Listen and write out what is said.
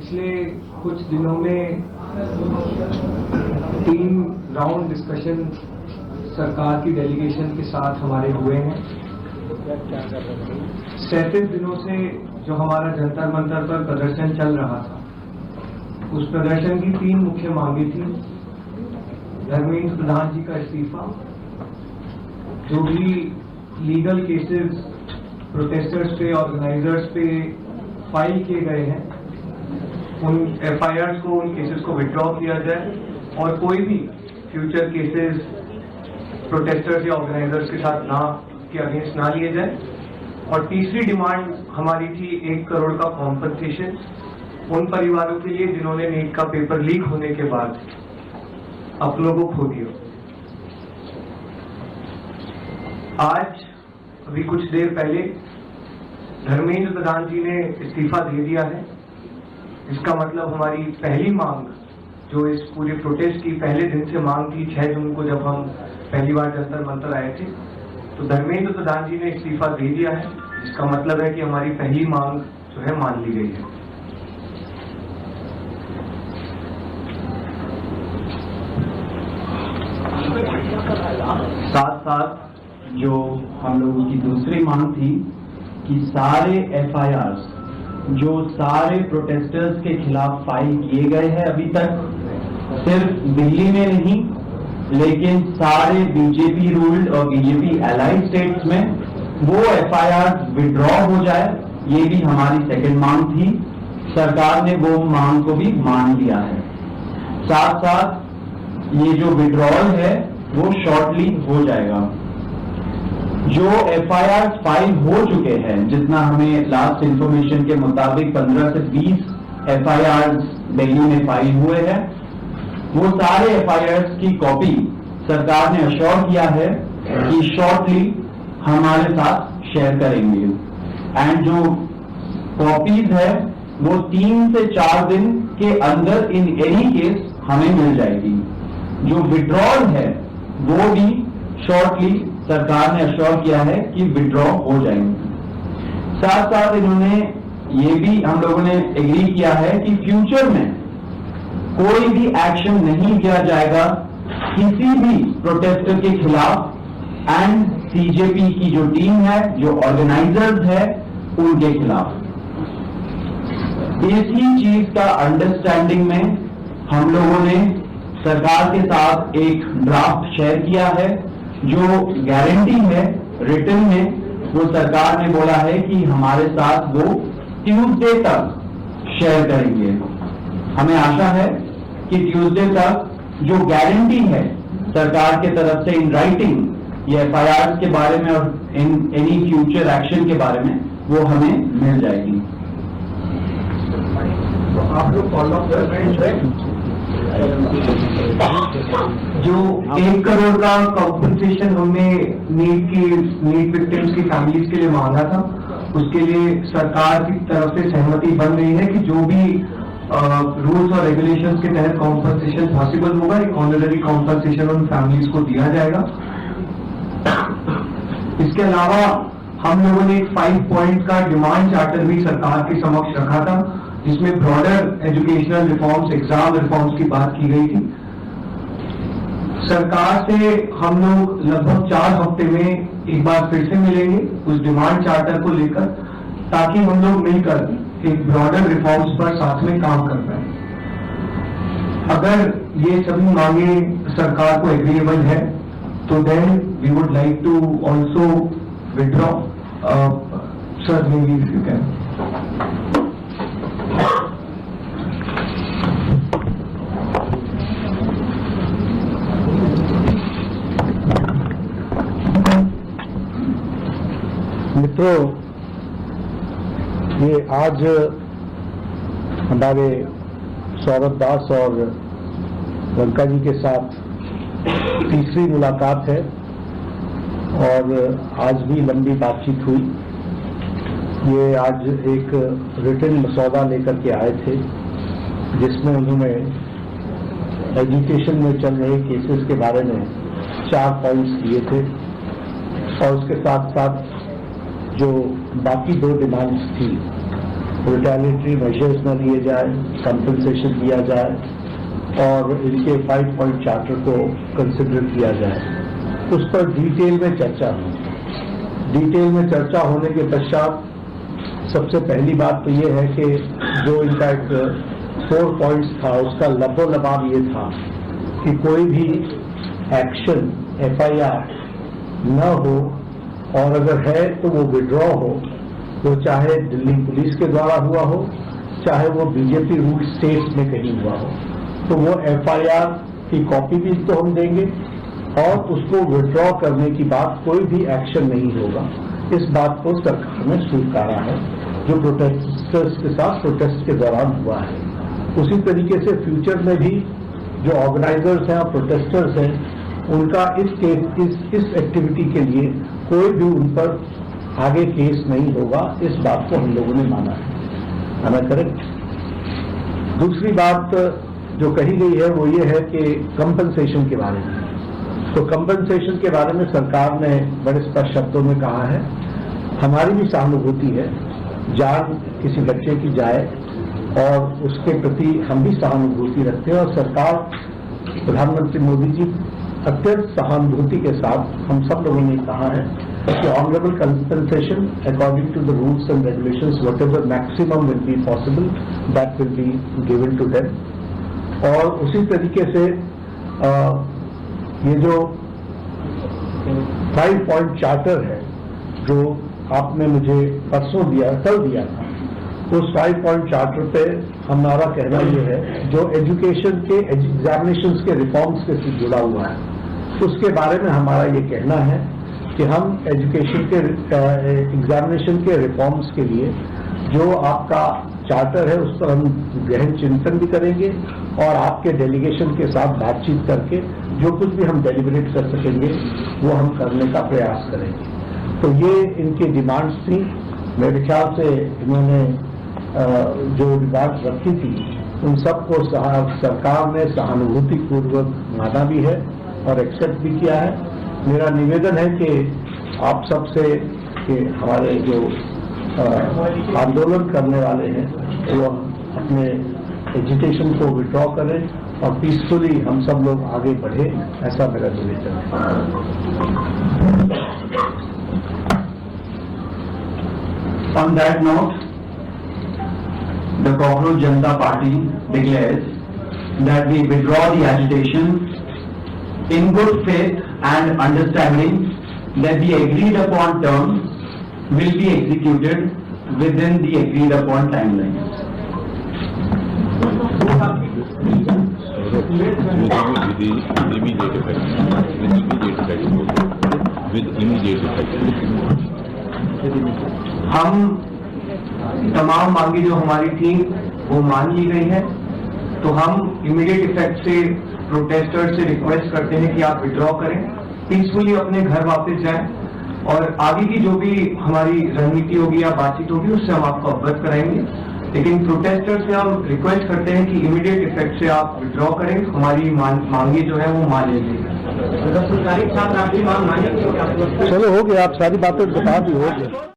पिछले कुछ दिनों में 3 राउंड डिस्कशन सरकार की डेलीगेशन के साथ हमारे हुए हैं। 37 दिनों से जो हमारा जंतर मंतर पर प्रदर्शन चल रहा था, उस प्रदर्शन की 3 मुख्य मांगे थी। धर्मेंद्र प्रधान जी का इस्तीफा, जो भी लीगल केसेस प्रोटेस्टर्स पे, ऑर्गेनाइजर्स पे फाइल किए गए हैं, उन FIRs को, उन केसेस को विड्रॉ किया जाए और कोई भी फ्यूचर केसेस प्रोटेस्टर्स या ऑर्गेनाइजर्स के साथ के अगेंस्ट ना लिए जाए। और तीसरी डिमांड हमारी थी 1 करोड़ का कॉम्पनसेशन उन परिवारों के लिए जिन्होंने नीट का पेपर लीक होने के बाद अपनों को खो दिया। आज अभी कुछ देर पहले धर्मेंद्र प्रधान जी ने इस्तीफा दे दिया है। इसका मतलब हमारी पहली मांग, जो इस पूरे प्रोटेस्ट की पहले दिन से मांग थी, 6 जून को जब हम पहली बार जंतर मंतर आए थे, तो धर्मेंद्र प्रधान जी ने इस्तीफा दे दिया है। इसका मतलब है कि हमारी पहली मांग जो है मान ली गई है। साथ साथ जो हम लोगों की दूसरी मांग थी कि सारे FIRs जो सारे प्रोटेस्टर्स के खिलाफ फाइल किए गए हैं अभी तक, सिर्फ दिल्ली में नहीं लेकिन सारे बीजेपी रूल्ड और बीजेपी एलाइड स्टेट्स में वो FIRs विड्रॉ हो जाए, ये भी हमारी सेकंड मांग थी। सरकार ने वो मांग को भी मान लिया है। साथ साथ ये जो विड्रॉल है वो शॉर्टली हो जाएगा। जो FIRs फाइल हो चुके हैं, जितना हमें लास्ट इंफॉर्मेशन के मुताबिक 15 से 20 FIRs दिल्ली में फाइल हुए हैं, वो सारे FIRs की कॉपी सरकार ने अश्योर किया है कि शॉर्टली हमारे साथ शेयर करेंगे। एंड जो कॉपीज है वो 3 से 4 दिन के अंदर इन एनी केस हमें मिल जाएगी। जो विड्रॉल है वो भी शॉर्टली सरकार ने अश्योर किया है कि विड्रॉ हो जाएंगे। साथ साथ इन्होंने ये भी हम लोगों ने एग्री किया है कि फ्यूचर में कोई भी एक्शन नहीं किया जाएगा किसी भी प्रोटेस्टर के खिलाफ एंड CJP की जो टीम है, जो ऑर्गेनाइजर्स है, उनके खिलाफ। इसी चीज का अंडरस्टैंडिंग में हम लोगों ने सरकार के साथ एक ड्राफ्ट शेयर किया है। जो गारंटी है रिटन में, वो सरकार ने बोला है कि हमारे साथ वो ट्यूसडे तक शेयर करेंगे। हमें आशा है कि ट्यूसडे तक जो गारंटी है सरकार के तरफ से इन राइटिंग ये FIRs के बारे में और इन एनी फ्यूचर एक्शन के बारे में, वो हमें मिल जाएगी। तो आप लोग फॉलो अप कर रहे हैं। जो 1 करोड़ का कॉम्पनसेशन हमने नीट विक्टिम्स की फैमिलीज के लिए मांगा था, उसके लिए सरकार की तरफ से सहमति बन रही है कि जो भी रूल्स और रेगुलेशंस के तहत कॉम्पनसेशन पॉसिबल होगा, एक ऑनररी कॉम्पनसेशन उन फैमिलीज को दिया जाएगा। इसके अलावा हम लोगों ने एक 5 पॉइंट का डिमांड चार्टर भी सरकार के समक्ष रखा था, जिसमें broader educational reforms, exam reforms की बात की गई थी। सरकार से हम लोग लगभग 4 हफ्ते में एक बार फिर से मिलेंगे उस डिमांड चार्टर को लेकर, ताकि हम लोग मिलकर एक ब्रॉडर रिफॉर्म्स पर साथ में काम कर पाए। अगर ये सभी मांगे सरकार को एग्रीएबल है तो then we would like to also withdraw. Sir, maybe if you can. मित्रों, ये आज हमारे सौरभ दास और लंका जी के साथ तीसरी मुलाकात है और आज भी लंबी बातचीत हुई। ये आज एक रिटन मसौदा लेकर के आए थे, जिसमें उन्होंने एजुकेशन में चल रहे केसेस के बारे में 4 पॉइंट्स दिए थे और उसके साथ साथ जो बाकी 2 डिमांड्स थी रिटेलिएटरी मेजर्स न लिए जाए, कंपनसेशन दिया जाए और इनके 5 पॉइंट चार्टर को कंसिडर किया जाए। उस पर डिटेल में चर्चा हुई। डिटेल में चर्चा होने के पश्चात सबसे पहली बात तो ये है कि जो इनका एक 4 पॉइंट्स था उसका लबोलबाब ये था कि कोई भी एक्शन FIR न हो और अगर है तो वो विड्रॉ हो, वो चाहे दिल्ली पुलिस के द्वारा हुआ हो, चाहे वो बीजेपी रूल स्टेट्स में कहीं हुआ हो, तो वो FIR की कॉपी भी तो हम देंगे और उसको विड्रॉ करने की बात कोई भी एक्शन नहीं होगा। इस बात को सरकार ने स्वीकारा है जो प्रोटेस्टर्स के साथ प्रोटेस्ट के दौरान हुआ है। उसी तरीके से फ्यूचर में भी जो ऑर्गेनाइजर्स हैं और प्रोटेस्टर्स हैं उनका इस एक्टिविटी के लिए कोई भी उन पर आगे केस नहीं होगा। इस बात को हम लोगों ने माना है। Am I correct? दूसरी बात जो कही गई है वो ये है कि कंपनसेशन के बारे में। तो कंपनसेशन के बारे में सरकार ने बड़े स्पष्ट शब्दों में कहा है, हमारी भी सहानुभूति है, जान किसी बच्चे की जाए और उसके प्रति हम भी सहानुभूति रखते हैं और सरकार प्रधानमंत्री मोदी जी अत्यंत सहानुभूति के साथ हम सब लोगों ने कहा है कि honourable compensation according to the rules and regulations whatever maximum will be possible that will be given to them. और उसी तरीके से ये जो 5 पॉइंट चार्टर है जो आपने मुझे परसों दिया, कल दिया था, उस 5 पॉइंट चार्टर पे हमारा कहना ये है जो एजुकेशन के एग्जामिनेशंस के रिफॉर्म्स के साथ जुड़ा हुआ है उसके बारे में हमारा ये कहना है कि हम एजुकेशन के एग्जामिनेशन के रिफॉर्म्स के लिए जो आपका चार्टर है उस पर हम गहन चिंतन भी करेंगे और आपके डेलीगेशन के साथ बातचीत करके जो कुछ भी हम डेलिब्रेट कर सकेंगे वो हम करने का प्रयास करेंगे। तो ये इनकी डिमांड्स थी। मेरे ख्याल से इन्होंने जो डिमांड्स रखी थी उन सबको सरकार ने सहानुभूतिपूर्वक माना भी है और एक्सेप्ट भी किया है। मेरा निवेदन है कि आप सबसे कि हमारे जो आंदोलन करने वाले हैं वो अपने एजुकेशन को विड्रॉ करें और पीसफुली हम सब लोग आगे बढ़े, ऐसा मेरा निवेदन है। On that note, the Cockroach Janata Party declares that we withdraw the agitation in good faith and understanding that the agreed upon terms will be executed within the agreed upon timelines. With immediate effect. हम तमाम मांगे जो हमारी थी वो मान ली गई है, तो हम इमीडिएट इफेक्ट से प्रोटेस्टर्स से रिक्वेस्ट करते हैं कि आप विड्रॉ करें, पीसफुली अपने घर वापस जाएं और आगे की जो भी हमारी रणनीति होगी या बातचीत होगी उससे हम आपको अवगत कराएंगे। लेकिन प्रोटेस्टर्स से हम रिक्वेस्ट करते हैं कि इमीडिएट इफेक्ट से आप विड्रॉ करें, हमारी मांगे जो है वो मान लीजिए। चलो हो गया, आप सारी बातें बता दी, हो गया।